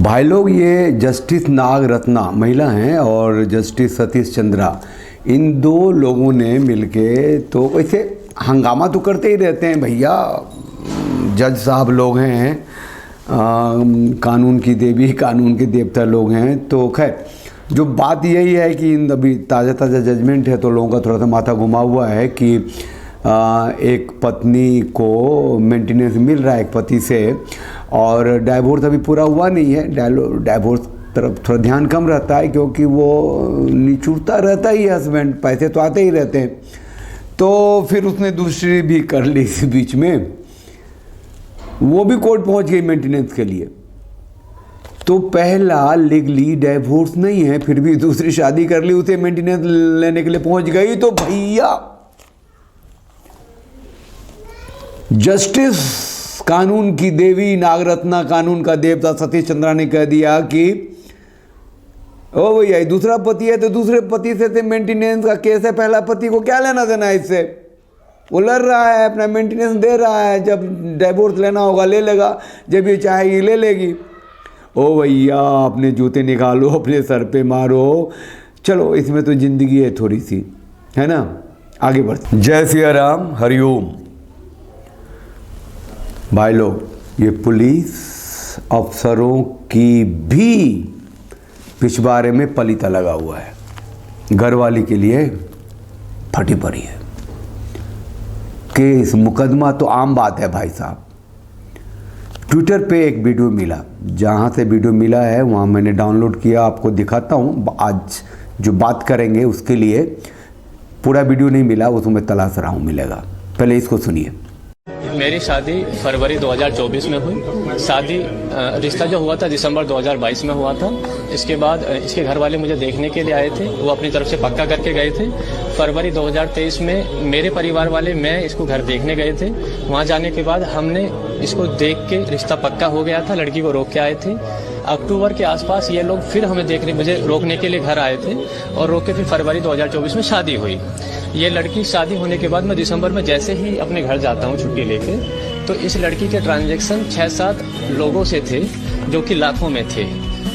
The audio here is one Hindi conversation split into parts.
भाई लोग, ये जस्टिस नाग रत्ना महिला हैं और जस्टिस सतीश चंद्रा, इन दो लोगों ने मिलके तो वैसे हंगामा तो करते ही रहते हैं भैया। जज साहब लोग हैं, कानून की देवी कानून के देवता लोग हैं। तो खैर जो बात यही है कि इन अभी ताज़ा जजमेंट है तो लोगों का थोड़ा सा माथा घुमा हुआ है कि एक पत्नी को मेंटेनेंस मिल रहा है एक पति से, और डाइवोर्स अभी पूरा हुआ नहीं है। डाइवोर्स तरफ थोड़ा ध्यान कम रहता है क्योंकि वो निचुड़ता रहता ही है हस्बैंड, पैसे तो आते ही रहते हैं। तो फिर उसने दूसरी भी कर ली इस बीच में, वो भी कोर्ट पहुंच गई मेंटेनेंस के लिए। तो पहला लीगली डाइवोर्स नहीं है, फिर भी दूसरी शादी कर ली, उसे मेंटेनेंस लेने के लिए पहुंच गई। तो भैया जस्टिस कानून की देवी नागरत्ना कानून का देवता सतीश चंद्रा ने कह दिया कि ओ भैया दूसरा पति है तो दूसरे पति से मेंटेनेंस का केस है, पहला पति को क्या लेना देना इससे। वो लड़ रहा है, अपना मेंटेनेंस दे रहा है, जब डाइवोर्स लेना होगा ले लेगा, जब ये चाहेगी ले लेगी। ओ भैया अपने जूते निकालो, अपने सर पे मारो। चलो इसमें तो जिंदगी है थोड़ी सी, है ना, आगे बढ़ते। जय सिया राम, हरिओम। भाई लोग, ये पुलिस अफसरों की भी पिछवाड़े में पलीता लगा हुआ है, घरवाली के लिए फटी पड़ी है। केस मुकदमा तो आम बात है भाई साहब। ट्विटर पे एक वीडियो मिला, जहाँ से वीडियो मिला है वहाँ मैंने डाउनलोड किया, आपको दिखाता हूँ। आज जो बात करेंगे उसके लिए पूरा वीडियो नहीं मिला, उसको मैं तलाश रहा हूँ, मिलेगा। पहले इसको सुनिए। मेरी शादी फरवरी 2024 में हुई। शादी रिश्ता जो हुआ था दिसंबर 2022 में हुआ था। इसके बाद इसके घर वाले मुझे देखने के लिए आए थे, वो अपनी तरफ से पक्का करके गए थे। फरवरी 2023 में मेरे परिवार वाले मैं इसको घर देखने गए थे। वहाँ जाने के बाद हमने इसको देख के रिश्ता पक्का हो गया था, लड़की को रोक के आए थे। अक्टूबर के आसपास ये लोग फिर हमें देखने मुझे रोकने के लिए घर आए थे और रोक के फिर फरवरी 2024 में शादी हुई। ये लड़की शादी होने के बाद मैं दिसंबर में जैसे ही अपने घर जाता हूँ छुट्टी लेके, तो इस लड़की के ट्रांजैक्शन 6-7 लोगों से थे जो कि लाखों में थे।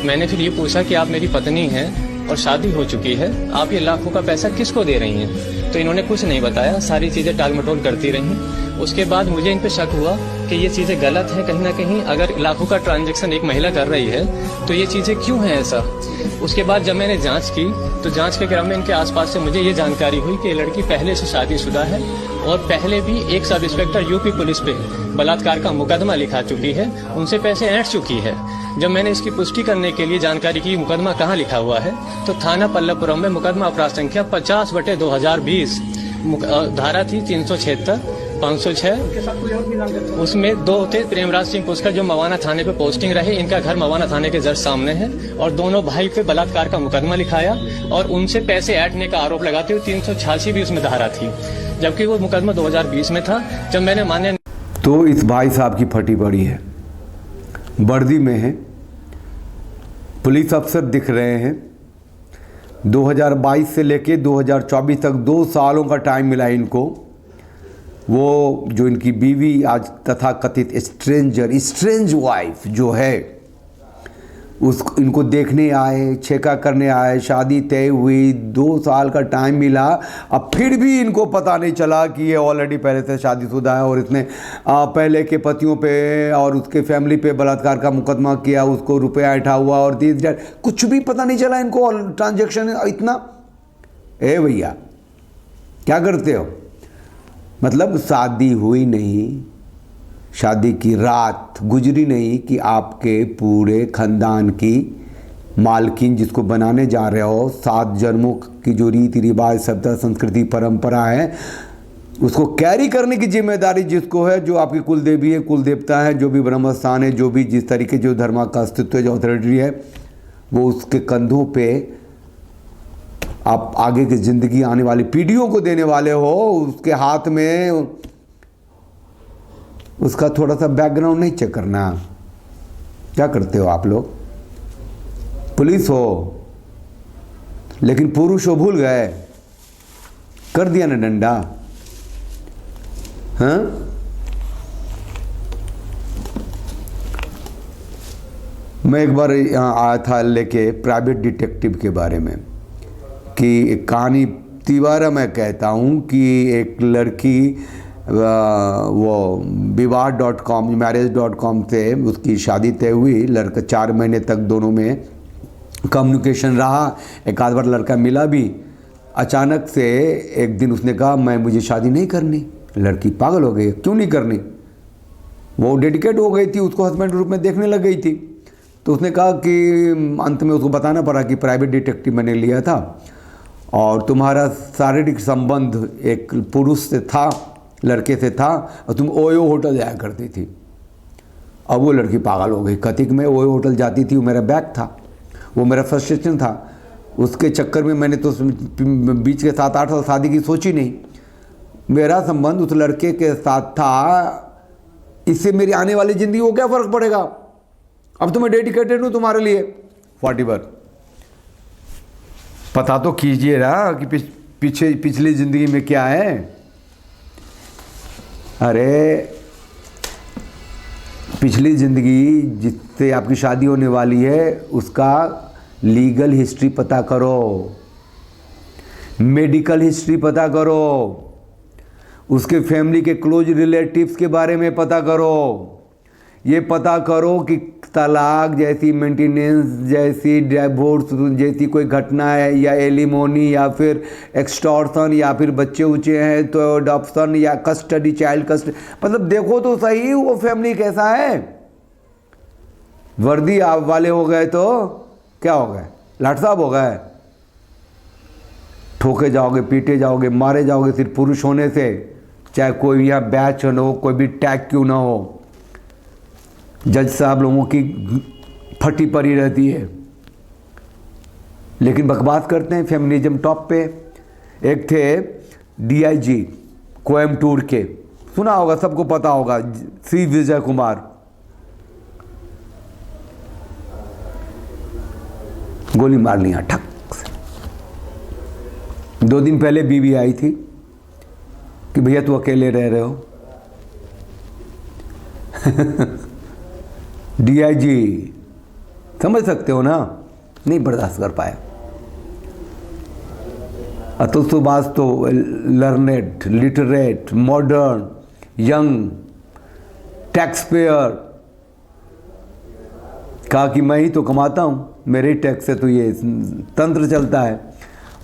मैंने फिर ये पूछा कि आप मेरी पत्नी हैं और शादी हो चुकी है, आप ये लाखों का पैसा किसको दे रही हैं? तो इन्होंने कुछ नहीं बताया, सारी चीज़ें टाल मटोल करती रहीं। उसके बाद मुझे इन पे शक हुआ कि ये चीज़ें गलत हैं कहीं ना कहीं। अगर लाखों का ट्रांजैक्शन एक महिला कर रही है तो ये चीज़ें क्यों हैं ऐसा। उसके बाद जब मैंने जांच की तो जांच के क्रम में इनके आसपास से मुझे ये जानकारी हुई कि लड़की पहले से शादीशुदा है और पहले भी एक सब इंस्पेक्टर यूपी पुलिस पे बलात्कार का मुकदमा लिखा चुकी है, उनसे पैसे ऐंठ चुकी है। जब मैंने इसकी पुष्टि करने के लिए जानकारी की मुकदमा कहाँ लिखा हुआ है, तो थाना पल्लवपुरम में मुकदमा अपराध संख्या 50/2020 धारा थी 376, 506। उसमें 2 थे, प्रेमराज सिंह पुष्कर जो मवाना थाने पे पोस्टिंग रहे, इनका घर मवाना थाने के जस्ट सामने है, और दोनों भाई पे बलात्कार का मुकदमा लिखाया और उनसे पैसे ऐंठने का आरोप लगाते हुए 386 भी उसमें धारा थी, जबकि वो मुकदमा 2020 में था। जब मैंने मान्य तो इस भाई साहब की फटी पड़ी है, वर्दी में है, पुलिस अफसर दिख रहे हैं। 2022 से लेके 2024 तक 2 सालों का टाइम मिला इनको। वो जो इनकी बीवी आज तथा कथित स्ट्रेंज वाइफ जो है, उस इनको देखने आए, छेका करने आए, शादी तय हुई, 2 साल का टाइम मिला। अब फिर भी इनको पता नहीं चला कि ये ऑलरेडी पहले से शादीशुदा है और इसने पहले के पतियों पे और उसके फैमिली पे बलात्कार का मुकदमा किया, उसको रुपया ऐंठा हुआ और कुछ भी पता नहीं चला इनको। ट्रांजैक्शन इतना, ए भैया क्या करते हो? मतलब शादी हुई नहीं, शादी की रात गुजरी नहीं कि आपके पूरे खानदान की मालकिन जिसको बनाने जा रहे हो, 7 जन्मों की जो रीति रिवाज सभ्यता संस्कृति परंपरा है, उसको कैरी करने की जिम्मेदारी जिसको है, जो आपकी कुल देवी है, कुल देवता है, जो भी ब्रह्म स्थान है, जो भी जिस तरीके जो धर्म का अस्तित्व है, जो अथॉरिटी है, वो उसके कंधों पे आप आगे की ज़िंदगी आने वाली पीढ़ियों को देने वाले हो। उसके हाथ में उसका थोड़ा सा बैकग्राउंड नहीं चेक करना। क्या करते हो आप लोग? पुलिस हो लेकिन पुरुष हो भूल गए, कर दिया ना डंडा। हाँ, मैं एक बार यहाँ आया था लेके प्राइवेट डिटेक्टिव के बारे में, कि एक कहानी तिवारा मैं कहता हूँ कि एक लड़की वो विवाह.com marriage.com से उसकी शादी तय हुई। लड़का 4 महीने तक दोनों में कम्युनिकेशन रहा, एक आध बार लड़का मिला भी। अचानक से एक दिन उसने कहा मुझे शादी नहीं करनी। लड़की पागल हो गई, क्यों नहीं करनी? वो डेडिकेट हो गई थी, उसको हस्बैंड रूप में देखने लग गई थी। तो उसने कहा कि अंत में उसको बताना पड़ा कि प्राइवेट डिटेक्टिव मैंने लिया था और तुम्हारा शारीरिक संबंध एक पुरुष से था, लड़के से था, और तुम ओयो होटल जाया करती थी। अब वो लड़की पागल हो गई। कथिक में ओयो होटल जाती थी, वो मेरा बैग था, वो मेरा फ्रस्ट्रेशन था। उसके चक्कर में मैंने तो बीच के 7-8 साल शादी की सोची नहीं। मेरा संबंध उस लड़के के साथ था, इससे मेरी आने वाली ज़िंदगी को क्या फ़र्क पड़ेगा? अब तो मैं डेडिकेटेड हूँ तुम्हारे लिए। फॉरएवर पता तो कीजिए ना कि पिछली ज़िंदगी में क्या है। अरे पिछली ज़िंदगी जिससे आपकी शादी होने वाली है उसका लीगल हिस्ट्री पता करो, मेडिकल हिस्ट्री पता करो, उसके फैमिली के क्लोज रिलेटिव्स के बारे में पता करो। ये पता करो कि तलाक जैसी, मेंटेनेंस जैसी, डिवोर्स जैसी कोई घटना है, या एलिमोनी, या फिर एक्सटॉर्शन, या फिर बच्चे उच्चे हैं तो अडॉप्शन, या कस्टडी, चाइल्ड कस्टडी। मतलब देखो तो सही वो फैमिली कैसा है। वर्दी आप वाले हो गए तो क्या हो गए? लाट साहब हो गए। ठोके जाओगे, पीटे जाओगे, मारे जाओगे सिर्फ पुरुष होने से, चाहे कोई यहाँ बैच हो, कोई भी टैग क्यों ना हो। जज साहब लोगों की फटी पड़ी रहती है, लेकिन बकवास करते हैं। फेमिनिज्म टॉप पे। एक थे DIG कोयम्बटूर के, सुना होगा, सबको पता होगा, C विजय कुमार। गोली मार लिया ठक से। 2 दिन पहले बीवी आई थी कि भैया तू अकेले रह रहे हो। DIG समझ सकते हो ना, नहीं बर्दाश्त कर पाया। अतुल सुभाष तो learned, literate, modern, young, tax payer, कहा कि मैं ही तो कमाता हूँ, मेरे ही टैक्स से तो ये तंत्र चलता है,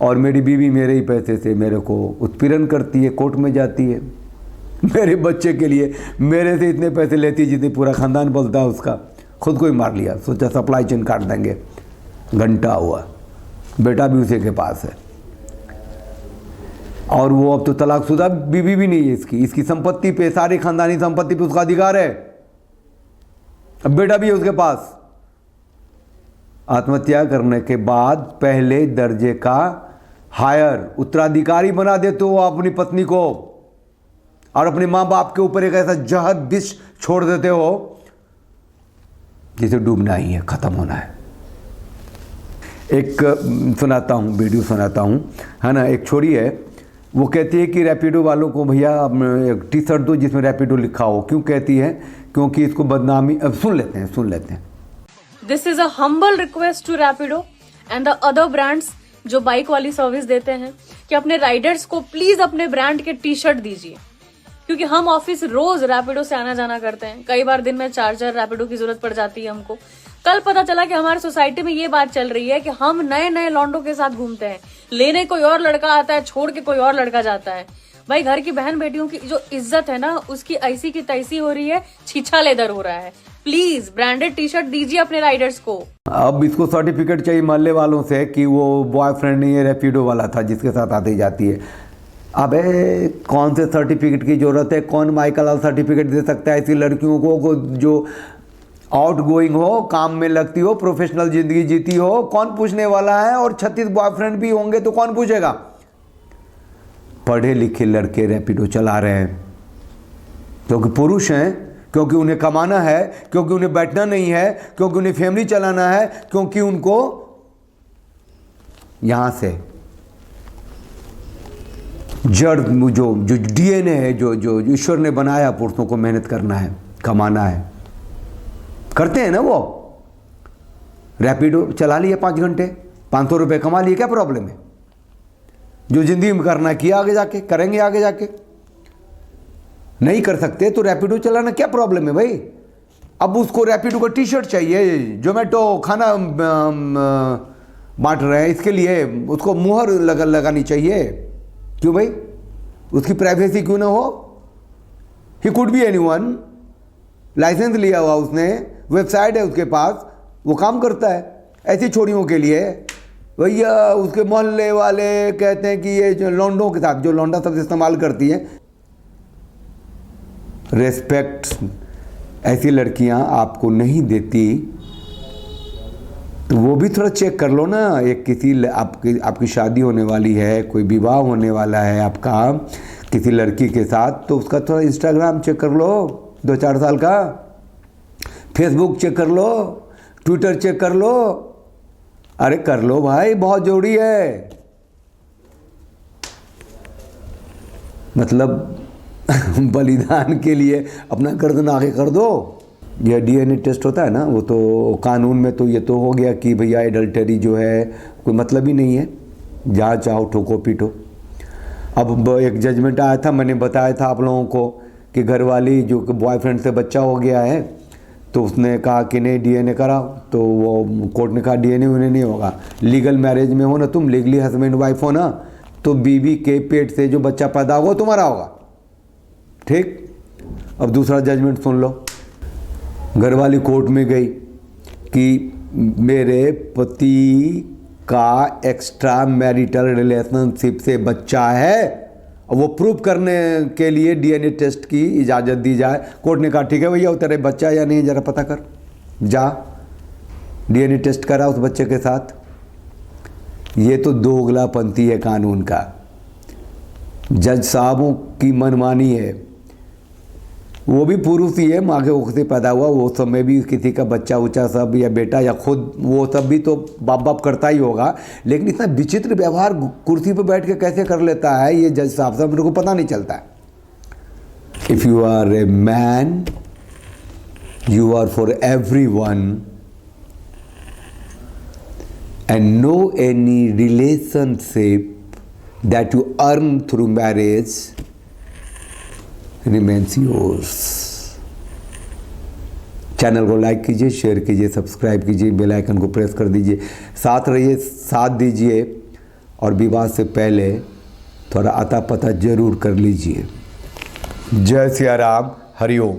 और मेरी बीवी मेरे ही पैसे से मेरे को उत्पीड़न करती है, कोर्ट में जाती है मेरे बच्चे के लिए। मेरे से इतने पैसे लेती है जितने पूरा खानदान बोलता है उसका। खुद को ही मार लिया, सोचा सप्लाई चेन काट देंगे। घंटा हुआ, बेटा भी उसी के पास है, और वो अब तो तलाकशुदा बीवी भी नहीं है इसकी संपत्ति पे, सारी खानदानी संपत्ति पे उसका अधिकार है। अब बेटा भी है उसके पास। आत्महत्या करने के बाद पहले दर्जे का हायर उत्तराधिकारी बना देते हो अपनी पत्नी को, और अपने माँ बाप के ऊपर एक ऐसा जहर विष छोड़ देते हो जिसे डूबना ही है, खत्म होना है। एक सुनाता हूँ, वीडियो सुनाता हूँ, है ना। एक छोरी है, वो कहती है कि रैपिडो वालों को भैया एक टी-शर्ट दो जिसमें रैपिडो लिखा हो। क्यों कहती है? क्योंकि इसको बदनामी। अब सुन लेते हैं। This is a humble request to Rapido and the other brands जो बाइक वाली सर्विस देते हैं कि अपने राइडर्स को प्लीज अपने ब्रांड के टी-शर्ट दीजिए, क्योंकि हम ऑफिस रोज रैपिडो से आना जाना करते हैं। कई बार दिन में 4 रैपिडो की जरूरत पड़ जाती है हमको। कल पता चला कि हमारी सोसाइटी में ये बात चल रही है कि हम नए लॉन्डो के साथ घूमते हैं, लेने कोई और लड़का आता है, छोड़ के कोई और लड़का जाता है। भाई घर की बहन बेटियों की जो इज्जत है ना, उसकी ऐसी की तैसी हो रही है, छीछा लेदर हो रहा है। प्लीज ब्रांडेड टी-शर्ट दीजिए अपने राइडर्स को। अब इसको सर्टिफिकेट चाहिए मोहल्ले वालों से कि वो बॉयफ्रेंड नहीं है, रैपिडो वाला था जिसके साथ आती जाती है। अबे कौन से सर्टिफिकेट की जरूरत है? कौन माइकल लाल सर्टिफिकेट दे सकता है ऐसी लड़कियों को जो आउट गोइंग हो, काम में लगती हो, प्रोफेशनल जिंदगी जीती हो? कौन पूछने वाला है? और 36 बॉयफ्रेंड भी होंगे तो कौन पूछेगा? पढ़े लिखे लड़के रैपिडो चला रहे हैं क्योंकि पुरुष हैं, क्योंकि उन्हें कमाना है, क्योंकि उन्हें बैठना नहीं है, क्योंकि उन्हें फैमिली चलाना है, क्योंकि उनको यहां से जड़ जो DNA है, जो ईश्वर ने बनाया पुरुषों को, मेहनत करना है, कमाना है, करते हैं ना वो। रैपिडो चला लिया 5 घंटे, 500 रुपये कमा लिए, क्या प्रॉब्लम है? जो ज़िंदगी में करना किया, आगे जाके करेंगे, आगे जाके नहीं कर सकते तो रैपिडो चलाना क्या प्रॉब्लम है भाई? अब उसको रैपिडो का टी शर्ट चाहिए, जोमेटो खाना बांट रहे हैं, इसके लिए उसको मुहर लगानी चाहिए। क्यों भाई? उसकी प्राइवेसी क्यों ना हो? He could be anyone, licence लिया हुआ उसने, वेबसाइट है उसके पास, वो काम करता है। ऐसी छोरियों के लिए भैया उसके मोहल्ले वाले कहते हैं कि ये जो लौंडों के साथ, जो लौंडा शब्द इस्तेमाल करती हैं, रेस्पेक्ट ऐसी लड़कियां आपको नहीं देती, तो वो भी थोड़ा चेक कर लो ना। एक किसी आपकी शादी होने वाली है, कोई विवाह होने वाला है आपका किसी लड़की के साथ, तो उसका थोड़ा इंस्टाग्राम चेक कर लो 2-4 साल का, फेसबुक चेक कर लो, ट्विटर चेक कर लो। अरे कर लो भाई, बहुत जरूरी है। मतलब बलिदान के लिए अपना गर्दन आगे कर दो। यह डीएनए टेस्ट होता है ना, वो तो कानून में तो ये तो हो गया कि भैया एडल्टरी जो है कोई मतलब ही नहीं है, जहाँ चाहो ठोको पीटो। अब एक जजमेंट आया था, मैंने बताया था आप लोगों को कि घरवाली जो बॉयफ्रेंड से बच्चा हो गया है, तो उसने कहा कि नहीं डीएनए कराओ, तो वो कोर्ट ने कहा डीएनए उन्हें नहीं होगा। लीगल मैरिज में हो ना तुम, लीगली हस्बैंड वाइफ हो ना, तो बीवी के पेट से जो बच्चा पैदा होगा तुम्हारा होगा। ठीक, अब दूसरा जजमेंट सुन लो। घरवाली कोर्ट में गई कि मेरे पति का एक्स्ट्रा मैरिटल रिलेशनशिप से बच्चा है, और वो प्रूव करने के लिए डीएनए टेस्ट की इजाज़त दी जाए। कोर्ट ने कहा ठीक है भैया, तेरे बच्चा या नहीं ज़रा पता कर, जा डीएनए टेस्ट करा उस बच्चे के साथ। ये तो दोगलापंथी है कानून का, जज साहबों की मनमानी है। वो भी पुरुष ही है, माँ के कोख से पैदा हुआ, वो सब में भी किसी का बच्चा उच्चा सब या बेटा या खुद वो सब भी तो बाप करता ही होगा, लेकिन इतना विचित्र व्यवहार कुर्सी पर बैठ के कैसे कर लेता है ये जज साहब, सब मेरे को पता नहीं चलता है। If you are a man, you are for everyone, and no any relationship that you earn through marriage remains yours। Channel को लाइक कीजिए, शेयर कीजिए, सब्सक्राइब कीजिए, बेल आइकन को प्रेस कर दीजिए, साथ रहिए, साथ दीजिए, और विवाह से पहले थोड़ा अता पता जरूर कर लीजिए। जय सिया राम, हरिओम।